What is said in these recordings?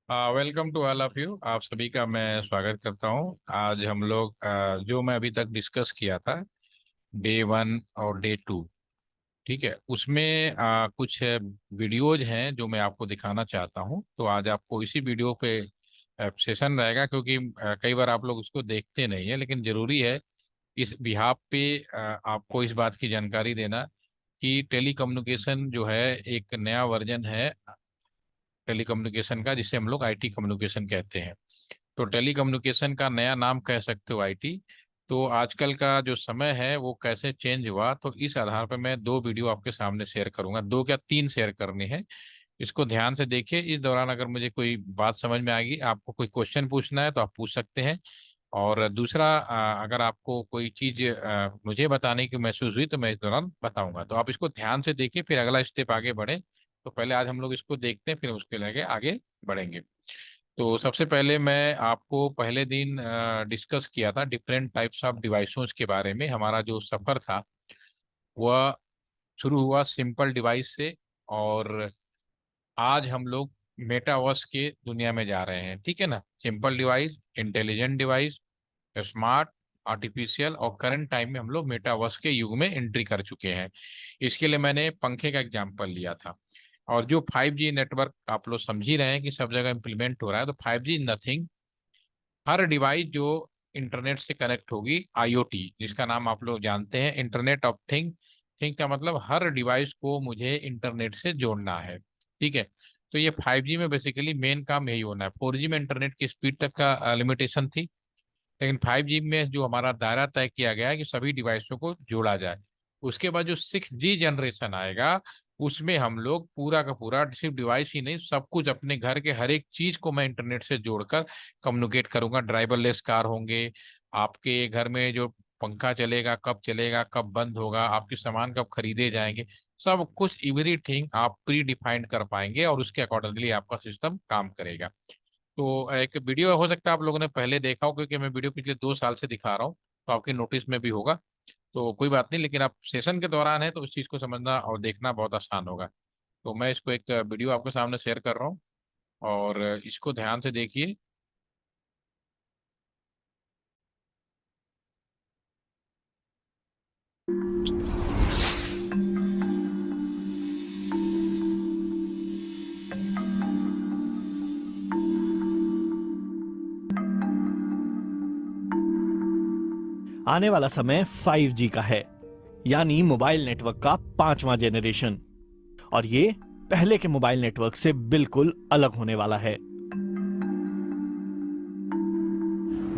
Welcome to all of you. आप सभी का मैं स्वागत करता हूं। आज हम लोग जो मैं अभी तक डिस्कस किया था, डे 1 और डे 2, ठीक है, उसमें कुछ वीडियोज हैं जो मैं आपको दिखाना चाहता हूं। तो आज आपको इसी वीडियो पे सेशन रहेगा, क्योंकि कई बार आप लोग उसको देखते नहीं है, लेकिन जरूरी है इस बिहाफ पे आपको इस बात की जानकारी देना कि टेलीकम्युनिकेशन जो है एक नया वर्जन है टेलीकम्युनिकेशन का, जिसे हम लोग आईटी कम्युनिकेशन कहते हैं। तो टेलीकम्युनिकेशन का नया नाम कह सकते हो आईटी। तो आजकल का जो समय है वो कैसे चेंज हुआ, तो इस आधार पर मैं दो वीडियो आपके सामने शेयर करूंगा, दो क्या तीन शेयर करनी है। इसको ध्यान से देखिए। इस दौरान अगर मुझे कोई बात समझ में आएगी, आपको कोई क्वेश्चन पूछना है तो आप पूछ सकते हैं। और दूसरा, अगर आपको कोई चीज मुझे बताने की महसूस हुई तो मैं इस दौरान बताऊंगा। तो आप इसको ध्यान से देखिए, फिर अगला स्टेप आगे बढ़े। तो पहले आज हम लोग इसको देखते हैं, फिर उसके आगे आगे बढ़ेंगे। तो सबसे पहले मैं आपको पहले दिन डिस्कस किया था डिफरेंट टाइप्स ऑफ डिवाइसों के बारे में। हमारा जो सफर था वह शुरू हुआ सिंपल डिवाइस से, और आज हम लोग मेटावर्स के दुनिया में जा रहे हैं, ठीक है ना। Simple device, intelligent device, smart, artificial, और करंट टाइम में हम लोग मेटावर्स के युग में एंट्री कर चुके हैं। इसके लिए मैंने पंखे का एग्जांपल लिया था। और जो 5G नेटवर्क आप लोग समझ ही रहे हैं कि सब जगह इंप्लीमेंट हो रहा है, तो 5G नथिंग, हर डिवाइस जो इंटरनेट से कनेक्ट होगी, आईओटी जिसका नाम आप लोग जानते हैं, इंटरनेट ऑफ थिंग। थिंग का मतलब हर डिवाइस को मुझे इंटरनेट से जोड़ना है, ठीक है। तो ये 5G में बेसिकली मेन काम यही होना है। 4G में इंटरनेट की स्पीड तक का लिमिटेशन थी, लेकिन 5G में जो हमारा दायरा तय किया गया है कि सभी डिवाइसों को जोड़ा जाए। उसके बाद जो 6G जनरेशन आएगा, उसमें हम लोग पूरा का पूरा सिर्फ डिवाइस ही नहीं, सब कुछ अपने घर के हर एक चीज को मैं इंटरनेट से जोड़कर कम्युनिकेट करूंगा। ड्राइवरलेस कार होंगे, आपके घर में जो पंखा चलेगा, कब चलेगा, कब बंद होगा, आपके सामान कब खरीदे जाएंगे, सब कुछ एवरीथिंग आप प्री डिफाइंड कर पाएंगे, और उसके अकॉर्डिंगली आपका सिस्टम काम करेगा। तो एक वीडियो हो सकता है आप लोगों ने पहले देखा हो, क्योंकि मैं वीडियो पिछले 2 साल से दिखा रहा हूँ, तो आपके नोटिस में भी होगा। तो कोई बात नहीं, लेकिन आप सेशन के दौरान है तो उस चीज को समझना और देखना बहुत आसान होगा। तो मैं इसको एक वीडियो आपके सामने शेयर कर रहा हूँ, और इसको ध्यान से देखिए। आने वाला समय 5G का है, यानी मोबाइल नेटवर्क का 5वां जेनरेशन। और ये पहले के मोबाइल नेटवर्क से बिल्कुल अलग होने वाला है।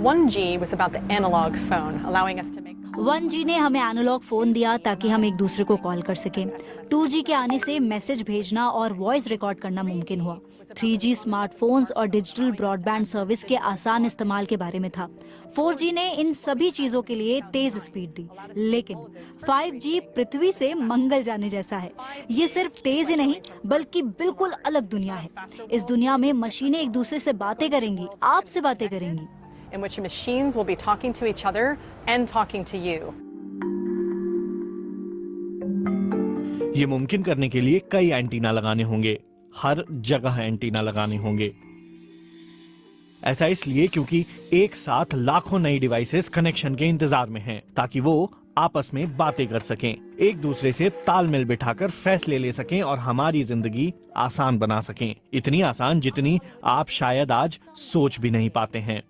1G was about the analog phone, allowing us to make 1G ने हमें एनालॉग फोन दिया ताकि हम एक दूसरे को कॉल कर सकें। 2G के आने से मैसेज भेजना और वॉइस रिकॉर्ड करना मुमकिन हुआ। 3G स्मार्टफोन्स और डिजिटल ब्रॉडबैंड सर्विस के आसान इस्तेमाल के बारे में था। 4G ने इन सभी चीजों के लिए तेज स्पीड दी। लेकिन 5G पृथ्वी से मंगल जाने जैसा है। ये सिर्फ तेज ही नहीं, बल्कि बिल्कुल अलग दुनिया है। इस दुनिया में मशीनें एक दूसरे से बातें करेंगी, आपसे बातें करेंगी। in which machines will be talking to each other and talking to you. ये मुमकिन करने के लिए कई एंटीना लगाने होंगे, हर जगह एंटीना लगाने होंगे। ऐसा इसलिए क्योंकि एक साथ लाखों नई डिवाइसेस कनेक्शन के इंतजार में हैं, ताकि वो आपस में बातें कर सकें, एक दूसरे से तालमेल बिठाकर फैसले ले सकें और हमारी जिंदगी आसान बना सकें। इतनी आसान जितनी आप शायद आज सोच भी नहीं पाते हैं।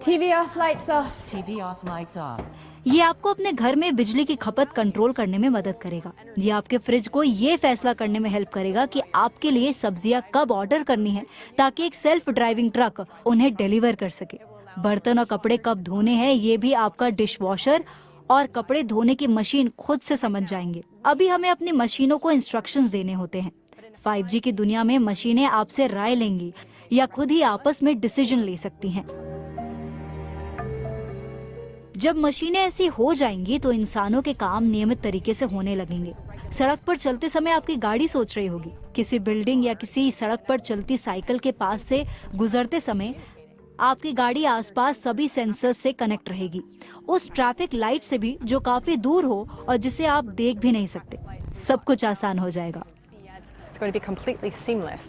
TV off, lights off. TV off, lights off. ये आपको अपने घर में बिजली की खपत कंट्रोल करने में मदद करेगा। ये आपके फ्रिज को ये फैसला करने में हेल्प करेगा कि आपके लिए सब्जियां कब ऑर्डर करनी है, ताकि एक सेल्फ ड्राइविंग ट्रक उन्हें डिलीवर कर सके। बर्तन और कपड़े कब धोने हैं, ये भी आपका डिश वॉशर और कपड़े धोने की मशीन खुद से समझ जाएंगे। अभी हमें अपनी मशीनों को इंस्ट्रक्शंस देने होते हैं। 5G की दुनिया में मशीनें आपसे राय लेंगी या खुद ही आपस में डिसीजन ले सकती हैं। जब मशीनें ऐसी हो जाएंगी तो इंसानों के काम नियमित तरीके से होने लगेंगे। सड़क पर चलते समय आपकी गाड़ी सोच रही होगी, किसी बिल्डिंग या किसी सड़क पर चलती साइकिल के पास से गुजरते समय आपकी गाड़ी आसपास सभी सेंसर्स से कनेक्ट रहेगी, उस ट्रैफिक लाइट से भी जो काफी दूर हो और जिसे आप देख भी नहीं सकते। सब कुछ आसान हो जाएगा। It's going to be completely seamless.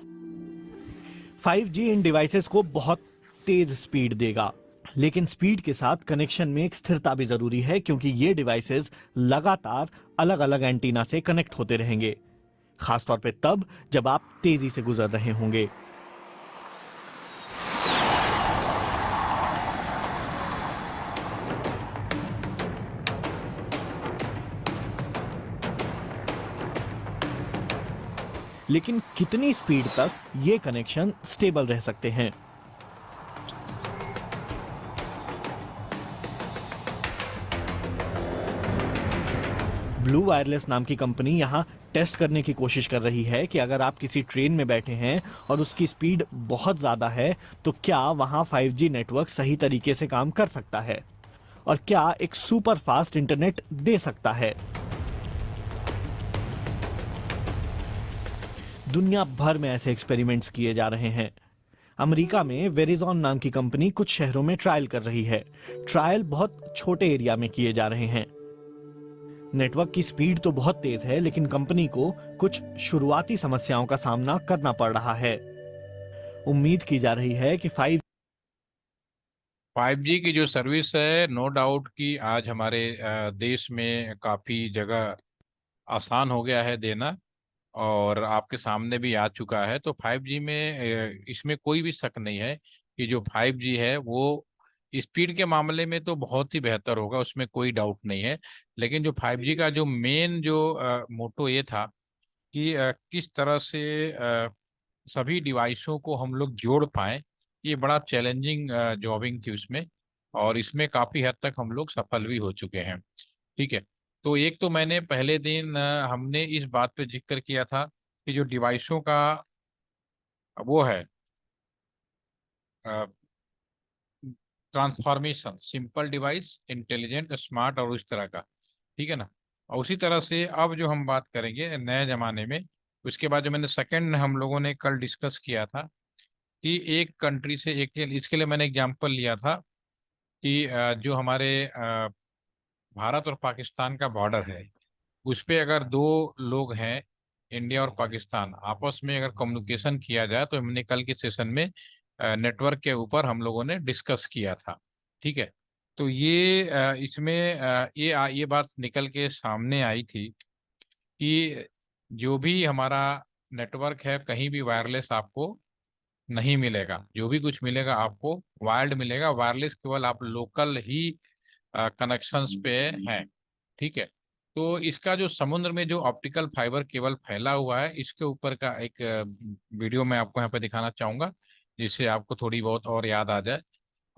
5G in devices को बहुत तेज स्पीड देगा, लेकिन स्पीड के साथ कनेक्शन में एक स्थिरता भी जरूरी है, क्योंकि ये डिवाइसेस लगातार अलग अलग एंटीना से कनेक्ट होते रहेंगे, खासतौर पे तब जब आप तेजी से गुजर रहे होंगे। लेकिन कितनी स्पीड तक ये कनेक्शन स्टेबल रह सकते हैं? ब्लू वायरलेस नाम की कंपनी यहां टेस्ट करने की कोशिश कर रही है कि अगर आप किसी ट्रेन में बैठे हैं और उसकी स्पीड बहुत ज्यादा है, तो क्या वहां 5G नेटवर्क सही तरीके से काम कर सकता है और क्या एक सुपर फास्ट इंटरनेट दे सकता है। दुनिया भर में ऐसे एक्सपेरिमेंट्स किए जा रहे हैं। अमेरिका में वेरिजॉन नाम की कंपनी कुछ शहरों में ट्रायल कर रही है। ट्रायल बहुत छोटे एरिया में किए जा रहे हैं। नेटवर्क की स्पीड तो बहुत तेज है, लेकिन कंपनी को कुछ शुरुआती समस्याओं का सामना करना पड़ रहा है। उम्मीद की जा रही है कि 5G की जो सर्विस है, नो डाउट कि आज हमारे देश में काफी जगह आसान हो गया है देना, और आपके सामने भी आ चुका है। तो 5G में इसमें कोई भी शक नहीं है कि जो 5G है वो स्पीड के मामले में तो बहुत ही बेहतर होगा, उसमें कोई डाउट नहीं है। लेकिन जो 5G का जो मेन जो मोटो ये था कि किस तरह से सभी डिवाइसों को हम लोग जोड़ पाएं, ये बड़ा चैलेंजिंग जॉबिंग थी उसमें, और इसमें काफी हद तक हम लोग सफल भी हो चुके हैं। ठीक है। तो एक तो मैंने पहले दिन हमने इस बात पे जिक्र किया था कि जो डिवाइसों का वो है transformation, simple device, intelligent, smart और उस तरह का, ठीक है ना। और उसी तरह से अब जो हम बात करेंगे नए जमाने में, उसके बाद जो मैंने सेकंड हम लोगों ने कल डिस्कस किया था कि एक कंट्री से एक, इसके लिए मैंने एग्जांपल लिया था कि जो हमारे भारत और पाकिस्तान का बॉर्डर है, उस पे अगर दो लोग हैं, इंडिया और पाकिस्तान, आपस में अगर कम्युनिकेशन किया जाए, तो हमने कल के सेशन में नेटवर्क के ऊपर हम लोगों ने डिस्कस किया था। ठीक है। तो ये इसमें ये बात निकल के सामने आई थी कि जो भी हमारा नेटवर्क है, कहीं भी वायरलेस आपको नहीं मिलेगा। जो भी कुछ मिलेगा आपको वायर्ड मिलेगा। वायरलेस केवल आप लोकल ही कनेक्शंस पे हैं। ठीक है। तो इसका जो समुद्र में जो ऑप्टिकल फाइबर केबल फैला हुआ है, इसके ऊपर का एक वीडियो मैं आपको यहाँ पे दिखाना चाहूंगा, जिससे आपको थोड़ी बहुत और याद आ जाए।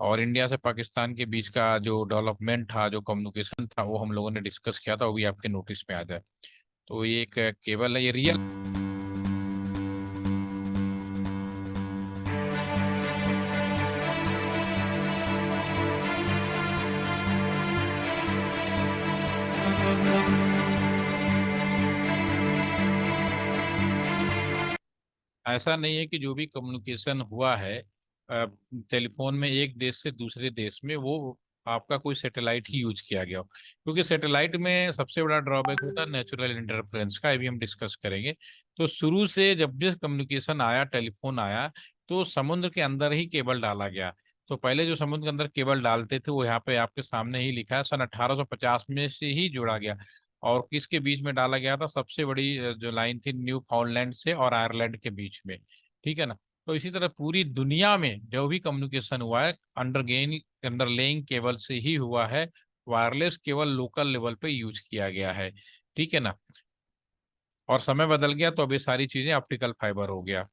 और इंडिया से पाकिस्तान के बीच का जो डेवलपमेंट था, जो कम्युनिकेशन था, वो हम लोगों ने डिस्कस किया था, वो भी आपके नोटिस में आ जाए। तो ये एक केबल है, ये रियल ऐसा नहीं है कि जो भी कम्युनिकेशन हुआ है टेलीफोन में एक देश से दूसरे देश में, वो आपका कोई सैटेलाइट ही यूज किया गया हो। क्योंकि सैटेलाइट में सबसे बड़ा ड्रॉबैक होता है नेचुरल इंटरफेरेंस का, ये भी हम डिस्कस करेंगे। तो शुरू से जब भी कम्युनिकेशन आया, टेलीफोन आया, तो समुद्र के अंदर ही केबल डाला गया। तो पहले जो समुद्र के अंदर केबल डालते थे, वो यहाँ पे आपके सामने ही लिखा है, सन 1850 में से ही जोड़ा गया। और किसके बीच में डाला गया था? सबसे बड़ी जो लाइन थी, न्यू फाउंडलैंड से और आयरलैंड के बीच में। ठीक है ना। तो इसी तरह पूरी दुनिया में जो भी कम्युनिकेशन हुआ है, अंडरलेइंग केबल से ही हुआ है। वायरलेस केवल लोकल लेवल पे यूज किया गया है। ठीक है ना। और समय बदल गया, तो अब ये सारी चीजें ऑप्टिकल फाइबर हो गया।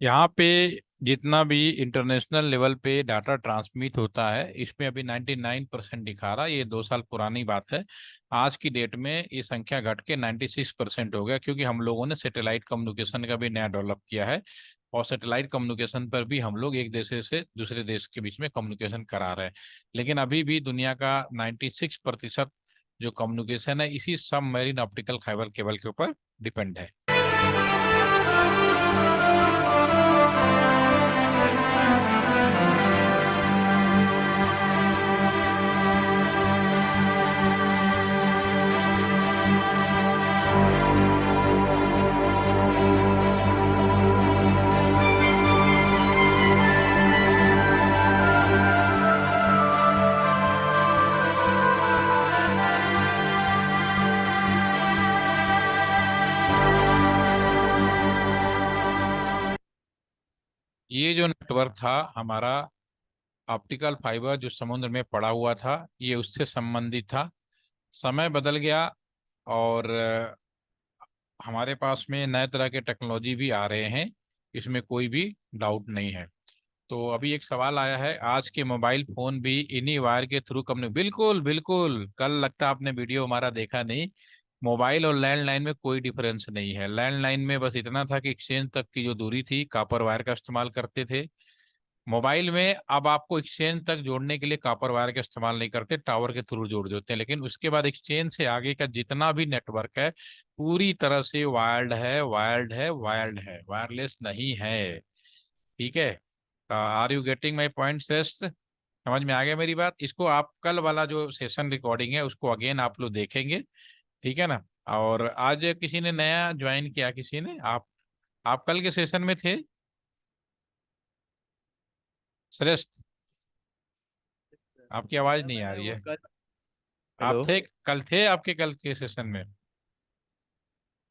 यहाँ पे जितना भी इंटरनेशनल लेवल पे डाटा ट्रांसमिट होता है, इसमें अभी 99% दिखा रहा है। ये 2 साल पुरानी बात है। आज की डेट में ये संख्या घट के 96% हो गया, क्योंकि हम लोगों ने सैटेलाइट कम्युनिकेशन का भी नया डेवलप किया है, और सैटेलाइट कम्युनिकेशन पर भी हम लोग एक देश से दूसरे देश के बीच में कम्युनिकेशन करा रहे हैं। लेकिन अभी भी दुनिया का 96% जो कम्युनिकेशन है इसी सबमरीन ऑप्टिकल फाइबर केबल के ऊपर डिपेंड है। ये जो नेटवर्क था हमारा ऑप्टिकल फाइबर जो समुद्र में पड़ा हुआ था, ये उससे संबंधित था। समय बदल गया और हमारे पास में नए तरह के टेक्नोलॉजी भी आ रहे हैं, इसमें कोई भी डाउट नहीं है। तो अभी एक सवाल आया है, आज के मोबाइल फोन भी इन्हीं वायर के थ्रू कम्युनिकेट। बिल्कुल बिल्कुल, कल लगता आपने वीडियो हमारा देखा नहीं। मोबाइल और लैंडलाइन में कोई डिफरेंस नहीं है। लैंडलाइन में बस इतना था कि एक्सचेंज तक की जो दूरी थी कॉपर वायर का इस्तेमाल करते थे। मोबाइल में अब आपको एक्सचेंज तक जोड़ने के लिए कॉपर वायर का इस्तेमाल नहीं करते, टावर के थ्रू जोड़ देते हैं। लेकिन उसके बाद एक्सचेंज से आगे का जितना भी नेटवर्क है पूरी तरह से वायर्ड है, वायर्ड है, वायर्ड है, वायरलेस नहीं है। ठीक है, are you getting my point Shreshth? समझ में आ गया मेरी बात? इसको आप कल वाला जो सेशन रिकॉर्डिंग है उसको अगेन आप लोग देखेंगे, ठीक है ना। और आज किसी ने नया ज्वाइन किया, किसी ने? आप कल के सेशन में थे श्रेष्ठ? आपकी आवाज सर नहीं आ मैंने रही वो है। कल। आप हेलो। थे कल, थे आपके कल के सेशन में?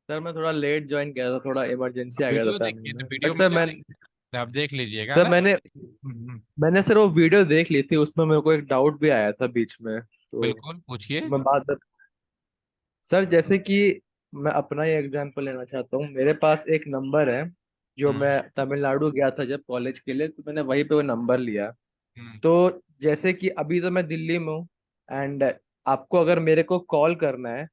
सर मैं थोड़ा लेट ज्वाइन किया था, थोड़ा इमरजेंसी आ गया था वीडियो फैमिली देखिए, तो में, वीडियो बट में सर क्या मैं आप देख लीजिएगा सर ना। मैंने सर वो वीडियो देख ली थी, उसमें मेरे को एक डाउट भी आया था बीच में, तो बिल्कुल पूछिए। मैं बात सर जैसे कि मैं अपना ही एग्जांपल लेना चाहता हूँ। मेरे पास एक नंबर है, जो हम्म मैं तमिलनाडु गया था जब कॉलेज के लिए, तो मैंने वहीं पे वो नंबर लिया। हम्म। तो जैसे कि अभी तो मैं दिल्ली में हूँ, एंड आपको अगर मेरे को कॉल करना है,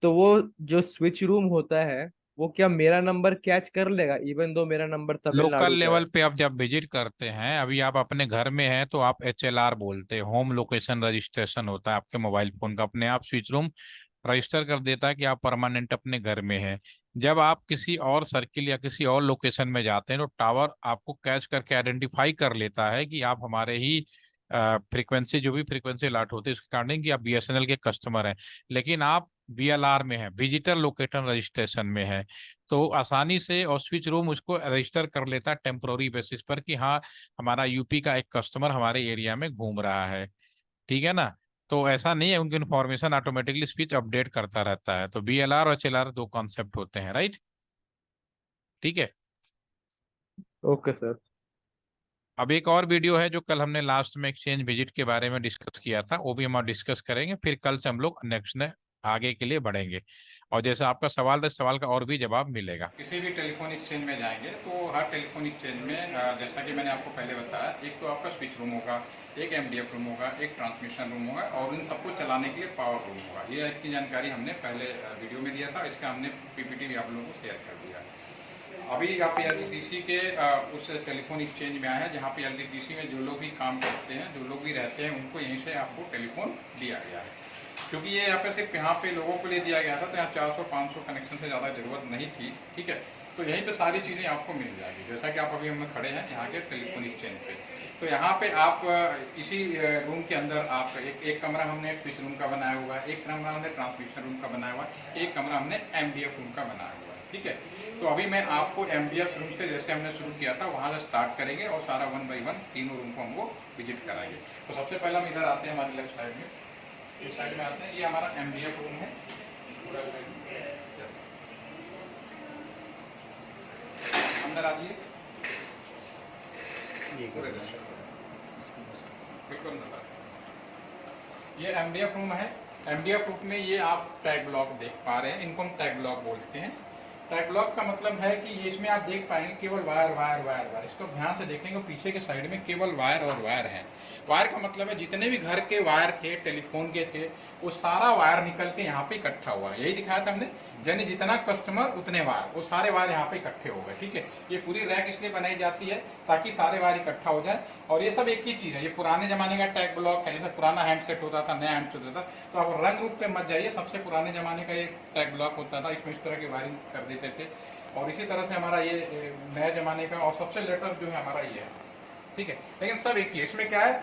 तो वो जो स्विच रूम होता है वो क्या मेरा नंबर कैच कर लेगा, इवन दो मेरा नंबर लोकल तमिलनाडु का लेवल है? पे आप जब विजिट करते हैं, अभी आप अपने घर में हैं तो आप HLR बोलते हैं, होम लोकेशन रजिस्ट्रेशन होता है आपके मोबाइल फोन का, अपने आप स्विच रूम रजिस्टर कर देता है कि आप परमानेंट अपने घर में हैं। जब आप किसी और सर्किल या किसी और लोकेशन में जाते हैं तो टावर आपको कैच करके आइडेंटिफाई कर लेता है कि आप हमारे ही फ्रीक्वेंसी, जो भी फ्रीक्वेंसी अलॉट होती है उसके कारण कि आप BSNL के कस्टमर हैं, लेकिन आप VLR में हैं, विजिटर लोकेटर रजिस्ट्रेशन में है। तो आसानी से और स्विच रूम उसको रजिस्टर कर लेता है टेम्पोररी बेसिस पर कि हाँ, हमारा यूपी का एक कस्टमर हमारे एरिया में घूम रहा है। ठीक है ना। तो ऐसा नहीं है, उनकी इन्फॉर्मेशन ऑटोमेटिकली स्विच अपडेट करता रहता है। तो BLR और HLR दो कॉन्सेप्ट होते हैं, राइट? ठीक है। Okay sir. अब एक और वीडियो है जो कल हमने लास्ट में एक्सचेंज विजिट के बारे में डिस्कस किया था, वो भी हम डिस्कस करेंगे। फिर कल से हम लोग नेक्स्ट ने आगे के लिए बढ़ेंगे, और जैसा आपका सवाल था, सवाल का और भी जवाब मिलेगा। किसी भी टेलीफोन एक्सचेंज में जाएंगे तो हर टेलीफोन एक्सचेंज में जैसा कि मैंने आपको पहले बताया, एक तो आपका स्विच रूम होगा, एक MDF रूम होगा, एक ट्रांसमिशन रूम होगा, और इन सबको चलाने के लिए पावर रूम होगा। ये इसकी जानकारी हमने पहले वीडियो में दिया था, इसका हमने PPT भी आप लोगों को शेयर कर दिया। अभी आप LTTC के उस टेलीफोन एक्सचेंज में आए हैं, जहाँ पे LTTC में जो लोग भी काम करते हैं, जो लोग भी रहते हैं, उनको यहीं से आपको टेलीफोन दिया गया है। क्योंकि ये यहाँ पे सिर्फ यहाँ पे लोगों के लिए दिया गया था, तो यहाँ 400-500 कनेक्शन से ज़्यादा ज़रूरत नहीं थी। ठीक है, तो यहीं पे सारी चीज़ें आपको मिल जाएगी, जैसा कि आप अभी हम खड़े हैं यहाँ के टेलीफोन एक्सचेंज पे। तो यहाँ पे आप इसी रूम के अंदर आप एक कमरा हमने स्विच रूम का बनाया हुआ है, एक कमरा हमने ट्रांसमिशन रूम का बनाया हुआ है, एक कमरा हमने MDF रूम का बनाया हुआ है। ठीक है, तो अभी मैं आपको MDF रूम से, जैसे हमने शुरू किया था वहाँ से स्टार्ट करेंगे, और सारा 1 by 1 तीनों रूम को हमको विजिट कराएंगे। तो सबसे पहले हम इधर आते हैं, हमारी लेफ्ट साइड में, इस साइड में आते हैं। ये हमारा MDF रूम है। अंदर आ जाइए, बिल्कुल अंदर। ये MDF रूम है। MDF रूम में ये आप टैग ब्लॉक देख पा रहे हैं, इनको हम टैग ब्लॉक बोलते हैं। टैग ब्लॉक का मतलब है कि ये इसमें आप देख पाएंगे केवल वायर वायर वायर वायर, इसको ध्यान से देखेंगे पीछे के साइड में केवल वायर और वायर है। वायर का मतलब है जितने भी घर के वायर थे, टेलीफोन के थे, वो सारा वायर निकल के यहाँ पे इकट्ठा हुआ है। यही दिखाया था हमने, यानी जितना कस्टमर उतने वायर, वो सारे वायर यहाँ पे इकट्ठे हो गए। ठीक है, ये पूरी रैक इसलिए बनाई जाती है ताकि सारे वायर इकट्ठा हो जाए। और ये सब एक ही चीज़ है, ये पुराने जमाने का टैग ब्लॉक है, जैसे पुराना हैंडसेट होता था, नया हैंडसेट होता था, तो आप रंग रूप पे मत जाइए, सबसे पुराने जमाने का ये टैग ब्लॉक होता था, इसमें इस तरह की वायरिंग कर देते थे। और इसी तरह से हमारा ये नए जमाने का और सबसे लेटेस्ट जो है हमारा ये है। ठीक है, लेकिन सब एक ही है। इसमें क्या है,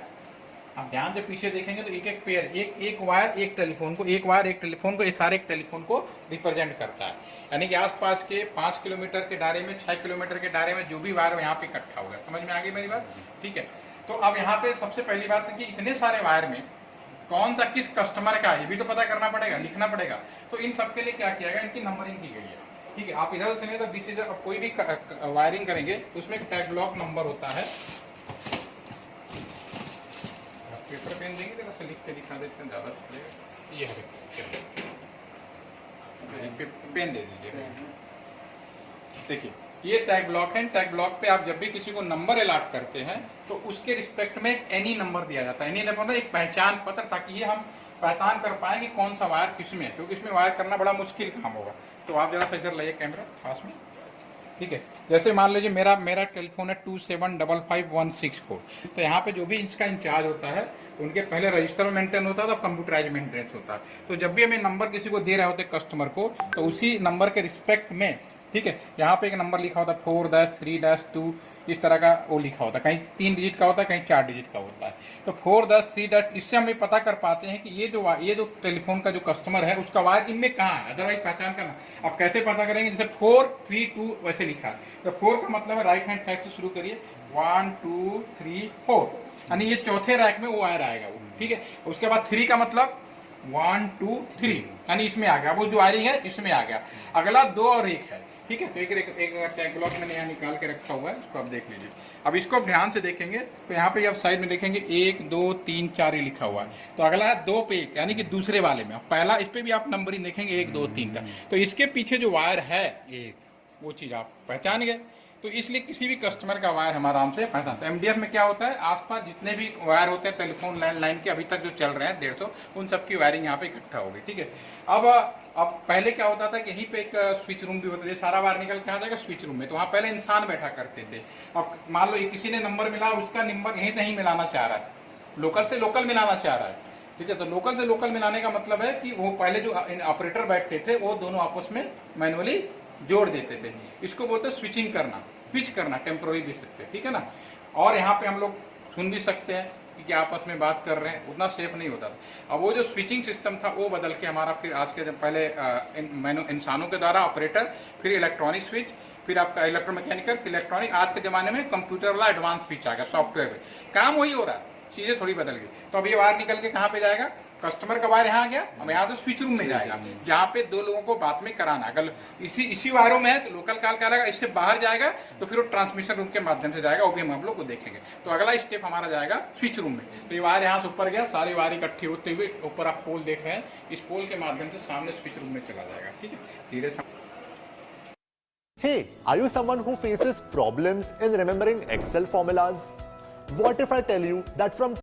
आप ध्यान से पीछे देखेंगे तो एक एक पेयर, एक वायर एक टेलीफोन को, एक वायर एक टेलीफोन को, ये सारे एक टेलीफोन को रिप्रेजेंट करता है। यानी कि आसपास के 5 किलोमीटर के दायरे में, 6 किलोमीटर के दायरे में जो भी वायर यहाँ पे इकट्ठा होगा। समझ में आ गई मेरी बात? ठीक है, तो अब यहाँ पे सबसे पहली बात है कि इतने सारे वायर में कौन सा किस कस्टमर का है ये भी तो पता करना पड़ेगा, लिखना पड़ेगा। तो इन सबके लिए क्या किया गया, इनकी नंबरिंग की गई है। ठीक है, आप इधर से नहीं तो दिस इज कोई भी वायरिंग करेंगे उसमें एक टैग ब्लॉक नंबर होता है। पेपर पेन देंगे जरा से लिख के दिखा देते हैं, ज़्यादा चलेगा। ये है पेन दे दीजिए। देखिए ये टैग ब्लॉक है। टैग ब्लॉक पे आप जब भी किसी को नंबर अलॉट करते हैं तो उसके रिस्पेक्ट में एक एनी नंबर दिया जाता है। एनी नंबर एक पहचान पत्र, ताकि ये हम पहचान कर पाए कि कौन सा वायर किसमें है, क्योंकि इसमें वायर करना बड़ा मुश्किल काम होगा। तो आप जरा सा इधर लाइए कैमरा पास में। ठीक है, जैसे मान लीजिए मेरा टेलीफोन है 2755164, तो यहाँ पे जो भी इसका इंचार्ज होता है उनके पहले रजिस्टर में मेंटेन होता था, कंप्यूटराइज मेंटेन होता है। तो जब भी हमें नंबर किसी को दे रहे होते कस्टमर को, तो उसी नंबर के रिस्पेक्ट में, ठीक है, यहाँ पे एक नंबर लिखा होता है 4-3-2, इस तरह का वो लिखा होता है, कहीं 3 डिजिट का होता है, कहीं 4 डिजिट का होता है। तो 4-3, इससे हम ये पता कर पाते हैं कि ये जो टेलीफोन का जो कस्टमर है उसका वायर इनमें कहाँ है, अदरवाइज पहचान करना। आप कैसे पता करेंगे, जैसे 4-3-2 वैसे लिखा है, तो 4 का मतलब है राइट हैंड साइड से शुरू करिए, 1 2 3 4, यानी ये चौथे रैक में वो वायर आएगा वो। ठीक है, उसके बाद 3 का मतलब 1 2 3, यानी इसमें आ गया, वो जो वायरिंग है इसमें आ गया। अगला 2 और 1 है। ठीक है, तो एक टैग ब्लॉक मैंने यहाँ निकाल के रखा हुआ है, इसको आप देख लीजिए। अब इसको आप ध्यान से देखेंगे तो यहाँ पे आप साइड में देखेंगे 1 2 3 4 ही लिखा हुआ है। तो अगला है 2 पे 1, यानी कि दूसरे वाले में पहला, इस पे भी आप नंबरिंग देखेंगे 1 2 3 का। तो इसके पीछे जो वायर है एक, वो चीज़ आप पहचान गए। तो इसलिए किसी भी कस्टमर का वायर हम आराम से पहचानते हैं। एमडीएफ में क्या होता है, आसपास जितने भी वायर होते हैं टेलीफोन लैंडलाइन के अभी तक जो चल रहे हैं 150, उन सबकी वायरिंग यहाँ पे इकट्ठा हो गई। ठीक है, अब पहले क्या होता था कि यहीं पे एक स्विच रूम भी होता था, सारा वायर निकल के आ जाएगा स्विच रूम में, तो वहाँ पहले इंसान बैठा करते थे। अब मान लो किसी ने नंबर मिला, उसका नंबर यहीं से ही मिलाना चाह रहा है, लोकल से लोकल मिलाना चाह रहा है। ठीक है, तो लोकल से लोकल मिलाने का मतलब है कि वो पहले जो ऑपरेटर बैठते थे वो दोनों आपस में मैनुअली जोड़ देते थे। इसको बोलते हैं स्विचिंग करना, स्विच करना, टेम्पोररी भी सकते हैं। ठीक है ना, और यहाँ पे हम लोग सुन भी सकते हैं कि आपस में बात कर रहे हैं, उतना सेफ नहीं होता था। अब वो जो स्विचिंग सिस्टम था वो बदल के हमारा फिर आज के पहले इंसानों के द्वारा ऑपरेटर, फिर इलेक्ट्रॉनिक स्विच, फिर आपका इलेक्ट्रोमैकेनिकल, इलेक्ट्रॉनिक, आज के ज़माने में कंप्यूटर वाला एडवांस स्विच आ गया, सॉफ्टवेयर पे काम वही हो रहा है, चीज़ें थोड़ी बदल गई। तो अब ये वायर निकल के कहाँ पे जाएगा, कस्टमर का वायर यहाँ गया, अब यहाँ से स्विच रूम में जाएगा, जहाँ पे 2 लोगों को बात में कराना। अगर इसी वायरों में है तो लोकल कॉल करेगा, इससे बाहर जाएगा तो फिर वो ट्रांसमिशन रूम के माध्यम से जाएगा, वो भी हम आप लोग को देखेंगे। तो अगला स्टेप हमारा जाएगा स्विच रूम में। तो ये वायर यहाँ से ऊपर गया, सारी वायर इकट्ठी होते हुए ऊपर आप पोल देख रहे हैं, इस पोल के माध्यम से सामने स्विच रूम में चला जाएगा। ठीक है, धीरे से। Hey, are you someone who faces problems in remembering Excel formulas? What if I tell you that from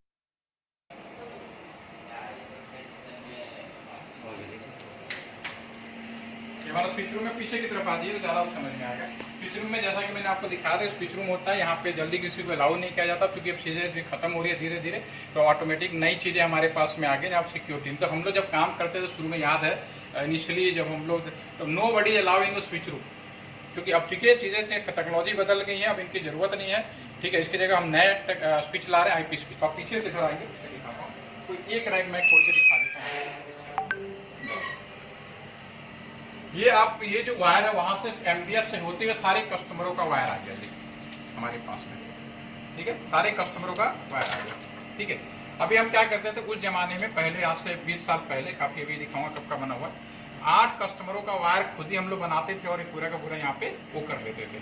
हमारा स्विच रूम में पीछे की तरफ आ जाइए तो ज़्यादा समझ में आएगा। स्विच रूम में जैसा कि मैंने आपको दिखाया था, स्विच रूम होता है, यहाँ पे जल्दी किसी को अलाउ नहीं किया जाता, क्योंकि अब चीज़ें खत्म हो रही है धीरे धीरे, तो ऑटोमेटिक नई चीज़ें हमारे पास में आ गई। आप सिक्योरिटी, तो हम लोग जब काम करते थे शुरू में, याद है इनिशियली जब हम लोग, तो nobody allow in the switch room, क्योंकि अब चूंकि चीज़ें से टेक्नोलॉजी बदल गई है, अब इनकी ज़रूरत नहीं है। ठीक है, इसकी जगह हम नए स्विच ला रहे हैं, IP स्विच। तो आप पीछे से इधर आएंगे, दिखाता हूँ, कोई एक रैक मैं खोल के दिखा देता हूँ। ये जो वायर है वहां से MDF से होते हुए सारे कस्टमरों का वायर आ गया हमारे पास में। ठीक है, सारे कस्टमरों का वायर आ गया। ठीक है, अभी हम क्या करते थे उस जमाने में, पहले आज से 20 साल पहले, काफी अभी दिखाऊंगा कब का बना हुआ, 8 कस्टमरों का वायर खुद ही हम लोग बनाते थे और पूरा का पूरा यहाँ पे वो कर लेते थे,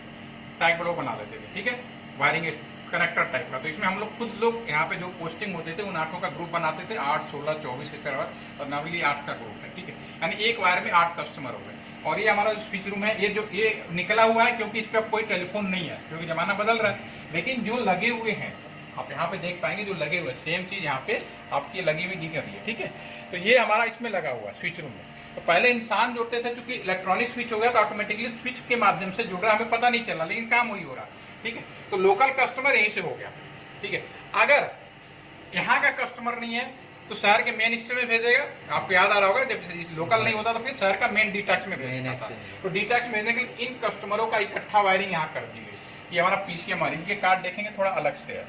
टैग ब्लॉक बना लेते थे। ठीक है, वायरिंग कनेक्टर टाइप का। तो इसमें हम लोग खुद लोग यहाँ पे जो पोस्टिंग होते थे उन 8 का ग्रुप बनाते थे, 8 16 24 इस तरह, और नॉर्मली 8 का ग्रुप है। ठीक है, यानी एक वायर में 8 कस्टमर हो गए। और ये हमारा स्विच रूम है, ये निकला हुआ है क्योंकि इस पर कोई टेलीफोन नहीं है, क्योंकि जमाना बदल रहा है। लेकिन जो लगे हुए हैं आप यहाँ पे देख पाएंगे, जो लगे हुए सेम चीज यहाँ पे आपकी लगी हुई दिख रही है, ठीक है। तो ये हमारा इसमें लगा हुआ है स्विच रूम में। तो पहले इंसान जोड़ते थे, चूंकि इलेक्ट्रॉनिक स्विच हो गया तो ऑटोमेटिकली स्विच के माध्यम से जुड़ रहा है, हमें पता नहीं चला, लेकिन काम वही हो रहा, ठीक है। तो लोकल कस्टमर यहीं से हो गया, ठीक है। अगर यहाँ का कस्टमर नहीं है तो शहर के मेन हिस्से में भेजेगा। आपको याद आ रहा होगा जब लोकल नहीं होता तो फिर शहर का मेन डीटैच में भेजना था। तो डीटैच में भेजने के लिए इन कस्टमरों का इकट्ठा वायरिंग यहाँ कर दी गई। ये हमारा पीसीएम, इनके कार्ड देखेंगे थोड़ा अलग से है,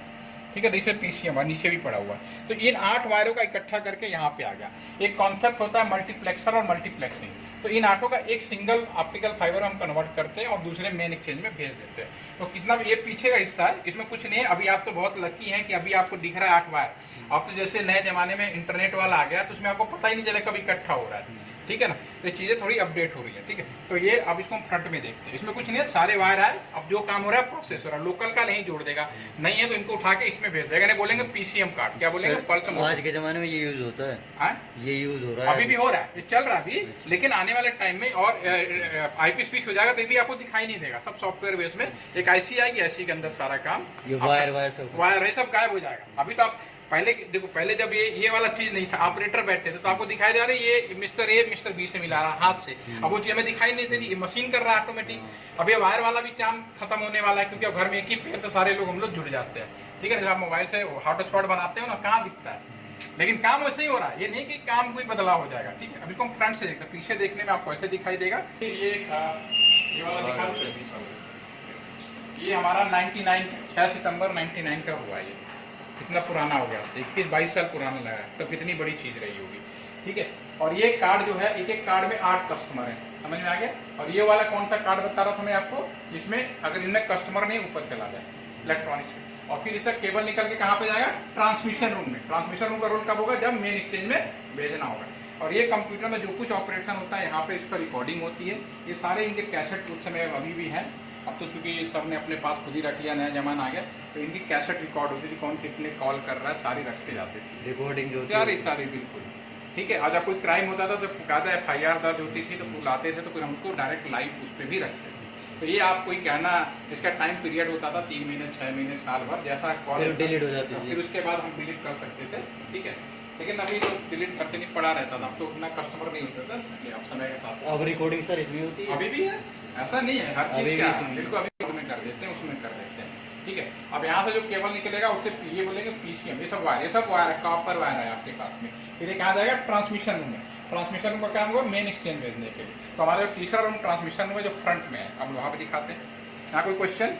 ठीक है। जैसे पीसीएम नीचे भी पड़ा हुआ है। तो इन 8 वायरों का इकट्ठा करके यहाँ पे आ गया। एक कॉन्सेप्ट होता है मल्टीप्लेक्सर और मल्टीप्लेक्सिंग। तो इन 8 का एक सिंगल ऑप्टिकल फाइबर हम कन्वर्ट करते हैं और दूसरे मेन एक्सचेंज में भेज देते हैं। तो कितना भी ये पीछे का हिस्सा है, इसमें कुछ नहीं है। अभी आप तो बहुत लकी हैं कि अभी आपको दिख रहा है 8 वायर। अब तो जैसे नए जमाने में इंटरनेट वाला आ गया तो उसमें आपको पता ही नहीं चले कब इकट्ठा हो रहा है, ठीक है ना। तो चीजें थोड़ी अपडेट हो रही है, ठीक है। तो ये अब इसको हम फ्रंट में देखते हैं। इसमें कुछ नहीं है, सारे वायर आए। अब जो काम हो रहा है प्रोसेसर लोकल का नहीं जोड़ देगा, नहीं है तो इनको उठा के इसमें भेज देगा। नहीं बोलेंगे पीसीएम कार्ड, क्या बोलेंगे, पल्स। आज के जमाने में ये यूज होता है, ये यूज हो रहा है, अभी भी हो रहा है, ये चल रहा है अभी। लेकिन आने वाले टाइम में और आईपी स्विच हो जाएगा तो भी आपको दिखाई नहीं देगा। सब सॉफ्टवेयर बेस में एक आईसी आएगी, आईसी के अंदर सारा काम, ये वायर सब गायब हो जाएगा। अभी तो आप पहले देखो, पहले जब ये वाला चीज नहीं था, ऑपरेटर बैठे थे तो आपको दिखाई जा रहा है ये मिस्टर ए मिस्टर बी से मिला रहा हाथ से। अब वो चीज हमें दिखाई नहीं देती, ये मशीन कर रहा है ऑटोमेटिक। अब ये वायर वाला भी काम खत्म होने वाला है, क्योंकि अब घर में एक ही पेड़ से सारे लोग हम लोग जुड़ जाते हैं, ठीक है। जब आप मोबाइल से हॉटस्पॉट बनाते हो ना, कहाँ दिखता है, लेकिन काम वैसे ही हो रहा है। ये नहीं कि काम कोई बदलाव हो जाएगा, ठीक है। अभी हम फ्रंट से देखते हैं, पीछे देखने में आपको ऐसे दिखाई देगा। ये वाला दिखा दो, ये हमारा 99 6 सितंबर 99 का हुआ। ये कितना पुराना हो गया, 21-22 साल पुराना लगा, तो कितनी बड़ी चीज रही होगी, ठीक है। और ये कार्ड जो है, एक एक कार्ड में 8 कस्टमर हैं, समझ में आ गया। और ये वाला कौन सा कार्ड बता रहा था मैं आपको, जिसमें अगर इनमें कस्टमर नहीं ऊपर चला जाए इलेक्ट्रॉनिक्स में, और फिर इसका केबल निकल के कहाँ पे जाएगा, ट्रांसमिशन रूम में। ट्रांसमिशन रूम का रोल कब होगा, जब मेन एक्सचेंज में भेजना होगा। और ये कंप्यूटर में जो कुछ ऑपरेशन होता है यहाँ पे इसका रिकॉर्डिंग होती है। ये सारे इनके कैसेट उस समय अभी भी हैं। अब तो चूंकि सब ने अपने पास खुद ही रख लिया, नया जमाना आ गया, तो इनकी कैसेट रिकॉर्ड होती थी, कौन कितने कॉल कर रहा है, सारी रखे जाते थे रिकॉर्डिंग जो सारी बिल्कुल, ठीक है। और जब कोई क्राइम होता था तो कायदा FIR दर्ज होती थी, तो बुलाते थे तो फिर हमको डायरेक्ट लाइव उस पर भी रखते थे। तो ये आप कोई कहना, इसका टाइम पीरियड होता था 3 महीने 6 महीने साल भर, जैसा कॉल डिलीट हो जाती थी, फिर उसके बाद हम डिलीट कर सकते थे, ठीक है। लेकिन अभी तो डिलीट करते नहीं पड़ा रहता था, तो उतना कस्टमर नहीं होता था, अब समय के साथ। अब रिकॉर्डिंग सर इसमें होती है, अभी भी है, ऐसा नहीं है हर चीज का, बिल्कुल अभी उसमें कर देते हैं, उसमें कर देते हैं, ठीक है। अब यहाँ से जो केबल निकलेगा उससे ये बोलेंगे पीसीएम, ये सब वायर है, कॉपर वायर है आपके पास में। फिर ये कहाँ जाएगा, ट्रांसमिशन रूम में। ट्रांसमिशन रूम का काम होगा मेन एक्सचेंज भेजने के लिए। तो हमारे तीसरा रूम ट्रांसमिशन रूम है, जो फ्रंट में है, अब वहाँ पे दिखाते हैं। यहाँ कोई क्वेश्चन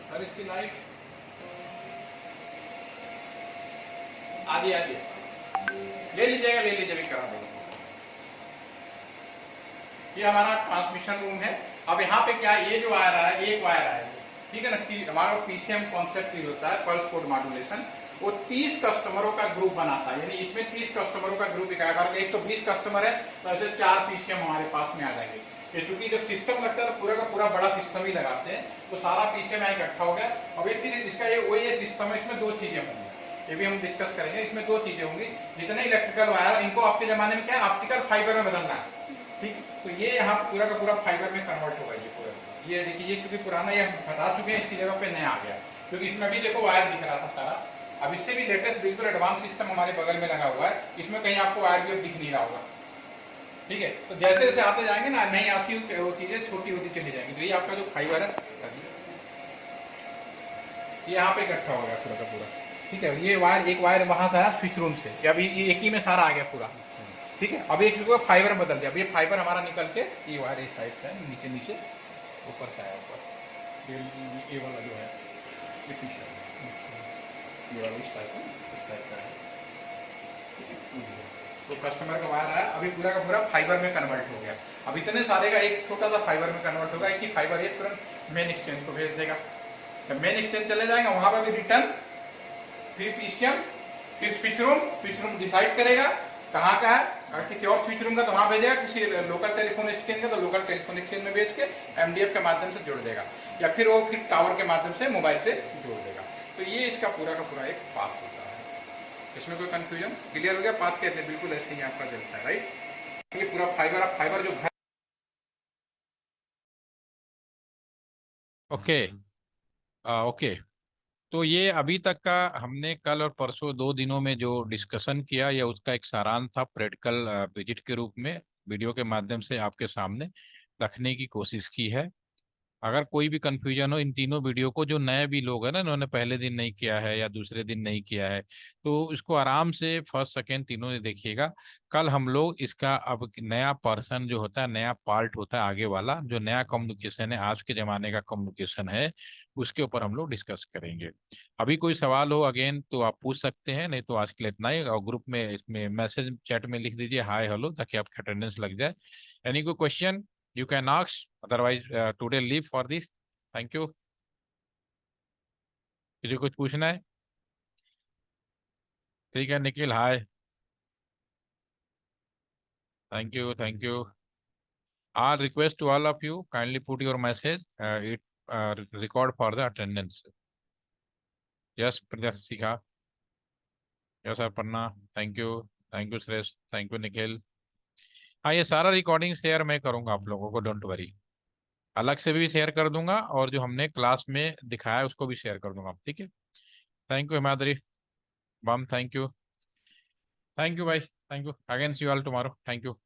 सर, इसकी लाइट आदि ले लीजिएगा, भी करा देंगे। ये हमारा ट्रांसमिशन रूम है। अब यहाँ पे क्या है, ये जो वायर है, एक वायर है, ठीक है ना। हमारा पीसीएम कॉन्सेप्ट ही होता है, पल्स कोड मॉड्यूलेशन। वो 30 कस्टमरों का ग्रुप बनाता है, यानी इसमें 30 कस्टमरों का ग्रुप इकट्ठा करके, 120 कस्टमर है तो ऐसे 4 पीसीएम हमारे पास में आ जाएंगे। ये चूंकि जब सिस्टम लगता है तो पूरा का पूरा बड़ा सिस्टम ही लगाते हैं, तो सारा पीसीएम यहाँ इकट्ठा हो गया। अब इसका ये सिस्टम है, इसमें 2 चीजें होंगी, ये भी हम डिस्कस करेंगे। इसमें 2 चीजें होंगी, जितने इलेक्ट्रिकल वायर, इनको आपके जमाने में क्या है, ऑप्टिकल फाइबर में बदलना है, ठीक। तो ये यहाँ पूरा का पूरा फाइबर में कन्वर्ट होगा। ये पूरा, ये देखिए, ये क्योंकि पुराना ये हम बता चुके हैं, इसकी जगह पे नया आ गया, क्योंकि इसमें भी देखो वायर दिख रहा था सारा। अब इससे भी लेटेस्ट बिल्कुल एडवांस सिस्टम हमारे बगल में लगा हुआ है, इसमें कहीं आपको वायर भी अब दिख नहीं रहा होगा, ठीक है। तो जैसे जैसे आते जाएंगे ना, नई आसी वो चीजें छोटी होती चली जाएंगी। तो ये आपका जो फाइबर है, ये यहाँ पे इकट्ठा हो गया पूरा का पूरा, ठीक है। ये वायर, एक वायर वहां से आया स्विच रूम से, अभी ये एक ही में सारा आ गया पूरा, ठीक है। अब एक फाइबर बदल दिया। अब ये फाइबर हमारा निकल के ये वायर इस साइड से नीचे नीचे ऊपर से आया, ऊपर ये वाला जो है ये पीछे, ये वाला इस टाइप का है। तो कस्टमर का वायर आया, अभी पूरा का पूरा फाइबर में कन्वर्ट हो गया। अब इतने सारे का एक छोटा सा फाइबर में कन्वर्ट होगा, एक ही फाइबर, एक तुरंत मेन एक्सचेंज को भेज देगा। जब मेन एक्सचेंज चले जाएगा, वहां पर भी रिटर्न, फिर पीसीएम, फिर स्विच रूम डिसाइड करेगा कहाँ का है। अगर किसी और स्विच रूम का तो वहां भेजेगा, किसी लोकल टेलीफोन एक्सचेंज का तो लोकल टेलीफोन एक्सचेंज में भेज के MDF के माध्यम से जोड़ देगा, या फिर वो फिर टावर के माध्यम से मोबाइल से जोड़ देगा। तो ये इसका पूरा का पूरा एक पाथ होता है। इसमें कोई कंफ्यूजन, क्लियर हो गया? पाथ कहते हैं, बिल्कुल ऐसे ही आपका चलता है, राइट। ये पूरा फाइबर जो घर ओके ओके। तो ये अभी तक का हमने कल और परसों 2 दिनों में जो डिस्कशन किया, या उसका एक सारांश था प्रैक्टिकल विजिट के रूप में वीडियो के माध्यम से आपके सामने रखने की कोशिश की है। अगर कोई भी कंफ्यूजन हो इन तीनों वीडियो को, जो नए भी लोग हैं ना, इन्होंने पहले दिन नहीं किया है या दूसरे दिन नहीं किया है, तो इसको आराम से फर्स्ट सेकंड तीनों ने देखिएगा। कल हम लोग इसका अब नया पर्सन जो होता है, नया पार्ट होता है आगे वाला, जो नया कम्युनिकेशन है, आज के जमाने का कम्युनिकेशन है, उसके ऊपर हम लोग डिस्कस करेंगे। अभी कोई सवाल हो अगेन तो आप पूछ सकते हैं, नहीं तो आज के लिए इतना ही। और ग्रुप में इसमें मैसेज चैट में लिख दीजिए हाय हेलो, ताकि आपकी अटेंडेंस लग जाए। एनी कोई question you can ask, otherwise today leave for this. Thank you. किसी कुछ पूछना है? ठीक है Nikhil, hi. Thank you. Our request to all of you, kindly put your message, it record for the attendance. Yes Pratyashika, yes Aparna, thank you श्रेष्ठ, thank you Nikhil. हाँ, ये सारा रिकॉर्डिंग शेयर मैं करूंगा आप लोगों को, डोंट वरी। अलग से भी शेयर कर दूंगा, और जो हमने क्लास में दिखाया उसको भी शेयर कर दूंगा, ठीक है। थैंक यू हिमाद्री, बम, थैंक यू भाई, thank you. Again see you all tomorrow, thank you.